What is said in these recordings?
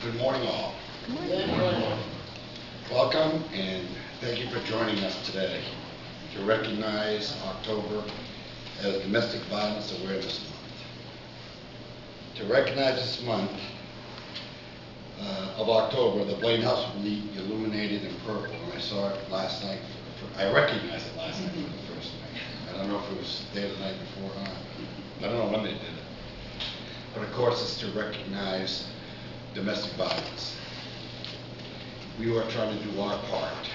Good morning, all. Good morning. Welcome, and thank you for joining us today to recognize October as Domestic Violence Awareness Month. To recognize this month of October, the Blaine House will be illuminated in purple, and I saw it last night. I recognized it last night for the first night. I don't know if it was there the night before or not. I don't know when they did it. But of course, it's to recognize domestic violence. We are trying to do our part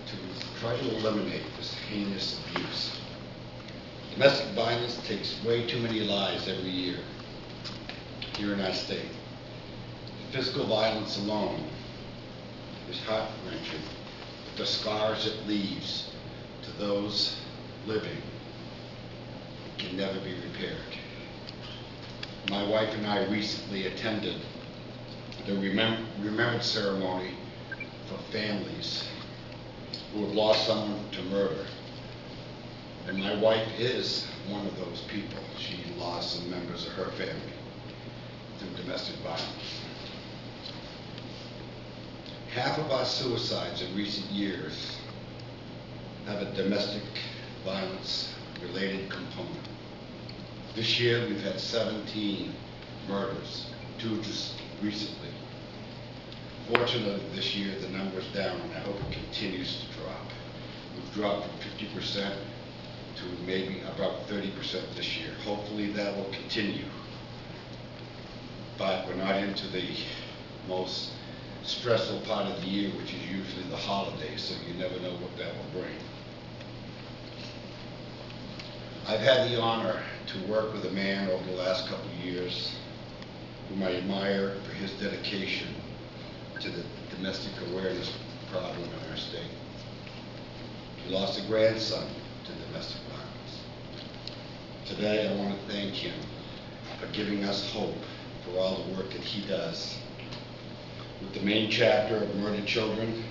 to try to eliminate this heinous abuse. Domestic violence takes way too many lives every year here in our state. Physical violence alone is heart-wrenching, but the scars it leaves to those living can never be repaired. My wife and I recently attended the remembrance ceremony for families who have lost someone to murder. And my wife is one of those people. She lost some members of her family through domestic violence. Half of our suicides in recent years have a domestic violence related component. This year we've had 17 murders, 2 just recently. Fortunately this year the number's down, and I hope it continues to drop. We've dropped from 50% to maybe about 30% this year. Hopefully that will continue. But we're not into the most stressful part of the year, which is usually the holidays, so you never know what that will bring. I've had the honor to work with a man over the last couple of years whom I admire for his dedication to the domestic awareness problem in our state. He lost a grandson to domestic violence. Today I want to thank him for giving us hope for all the work that he does with the Maine chapter of Murdered Children,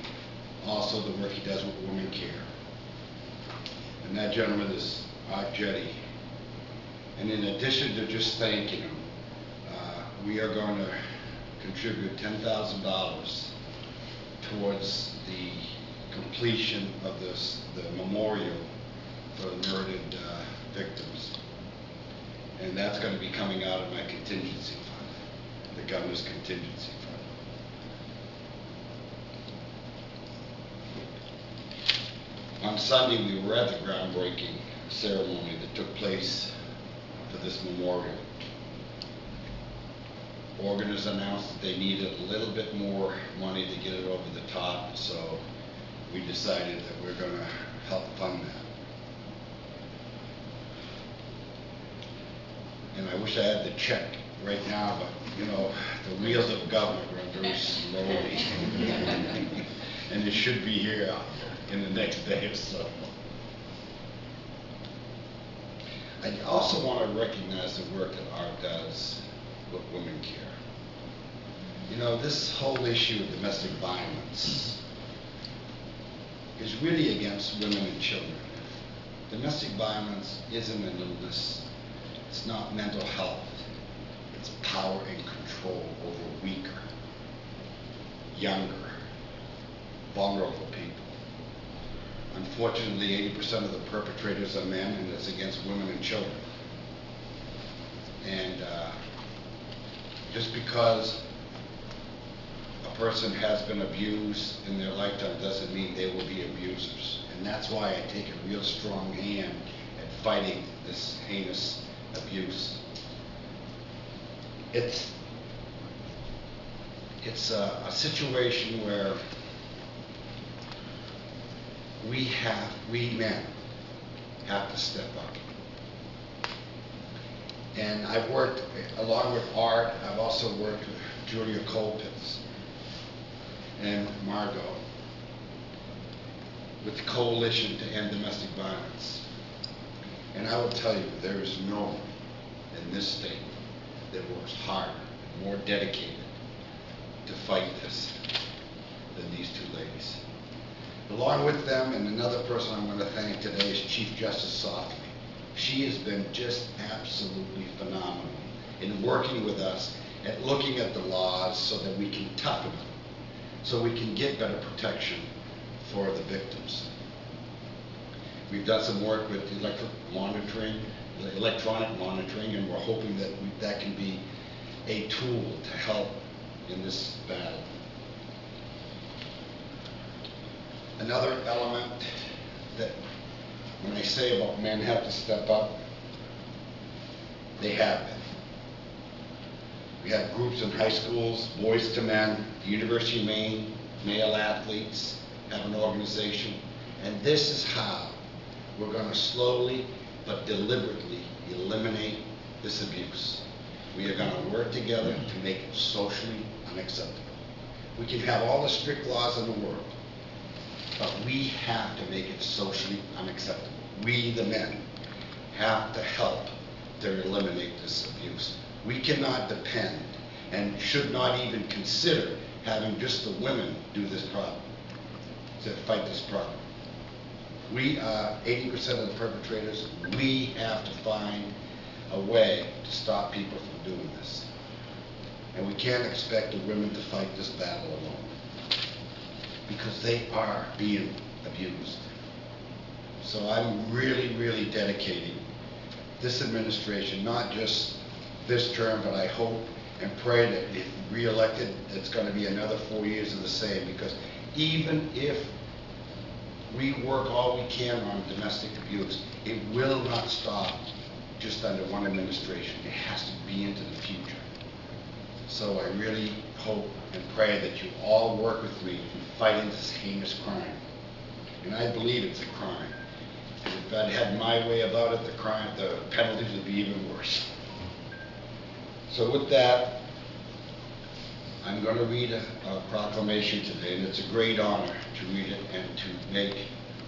also the work he does with Women Care. And that gentleman is Art Jetty. And in addition to just thanking him, we are going to contribute $10,000 towards the completion of the memorial for the murdered victims. And that's going to be coming out of my contingency fund, the governor's contingency fund. On Sunday, we were at the groundbreaking ceremony that took place for this memorial. Organizers announced that they needed a little bit more money to get it over the top, so we decided that we're going to help fund that. And I wish I had the check right now, but you know, the wheels of government run very slowly. And it should be here in the next day or so. I also want to recognize the work that Art does with Women Care. You know, this whole issue of domestic violence is really against women and children. Domestic violence isn't an illness. It's not mental health. It's power and control over weaker, younger, vulnerable people. Unfortunately, 80% of the perpetrators are men, and it's against women and children. And just because a person has been abused in their lifetime doesn't mean they will be abusers. And that's why I take a real strong hand at fighting this heinous abuse. It's a situation where we men have to step up. And I've worked, along with Art, I've also worked with Julia Colpitz and Margot with the Coalition to End Domestic Violence. And I will tell you, there is no one in this state that works harder and more dedicated to fight this than these two ladies. Along with them, and another person I'm going to thank today is Chief Justice Softly. She has been just absolutely phenomenal in working with us at looking at the laws so that we can toughen them, so we can get better protection for the victims. We've done some work with electronic monitoring, and we're hoping that that can be a tool to help in this battle. Another element that, when I say about men have to step up, they have been. We have groups in high schools, Boys to Men, the University of Maine, male athletes have an organization, and this is how we're going to slowly but deliberately eliminate this abuse. We are going to work together to make it socially unacceptable. We can have all the strict laws in the world, but we have to make it socially unacceptable. We, the men, have to help to eliminate this abuse. We cannot depend and should not even consider having just the women do this problem, to fight this problem. We are 80% of the perpetrators. We have to find a way to stop people from doing this. And we can't expect the women to fight this battle alone, because they are being abused. So I'm really, really dedicating this administration, not just this term, but I hope and pray that if re-elected, it's going to be another 4 years of the same, because even if we work all we can on domestic abuse, it will not stop just under one administration. It has to be into the future. So I really hope and pray that you all work with me in fighting this heinous crime. And I believe it's a crime. And if I'd had my way about it, the penalties would be even worse. So with that, I'm going to read a proclamation today, and it's a great honor to read it and to make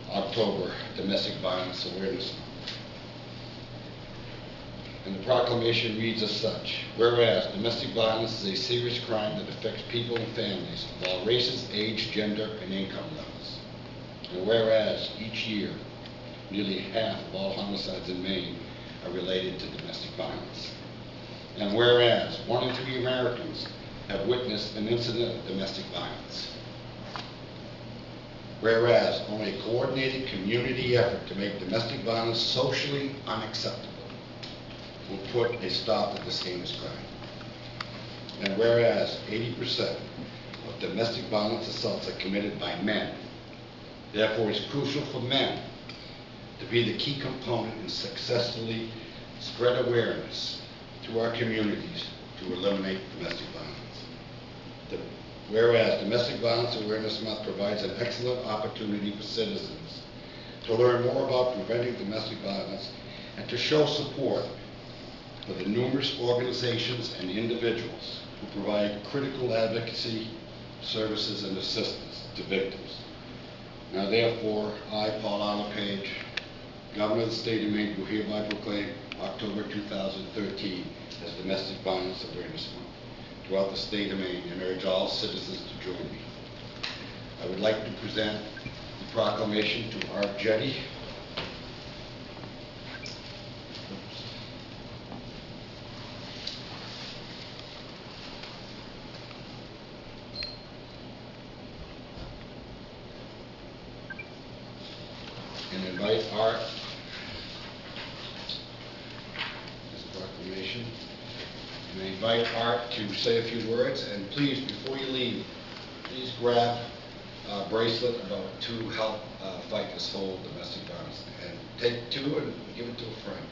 October Domestic Violence Awareness Month. And the proclamation reads as such: whereas domestic violence is a serious crime that affects people and families of all races, age, gender, and income levels. And whereas each year, nearly half of all homicides in Maine are related to domestic violence. And whereas 1 in 3 Americans have witnessed an incident of domestic violence. Whereas only a coordinated community effort to make domestic violence socially unacceptable will put a stop to this heinous crime. And whereas 80% of domestic violence assaults are committed by men, therefore it's crucial for men to be the key component in successfully spread awareness to our communities to eliminate domestic violence. Whereas Domestic Violence Awareness Month provides an excellent opportunity for citizens to learn more about preventing domestic violence and to show support for the numerous organizations and individuals who provide critical advocacy services and assistance to victims. Now therefore, I, Paul LePage, Governor of the State of Maine, do hereby proclaim October 2013 as Domestic Violence Awareness Month throughout the state of Maine, and urge all citizens to join me. I would like to present the proclamation to Art Jetty. And invite Art, this proclamation, and I invite Art to say a few words. And please, before you leave, please grab a bracelet to help fight this whole domestic violence, and take 2 and give it to a friend.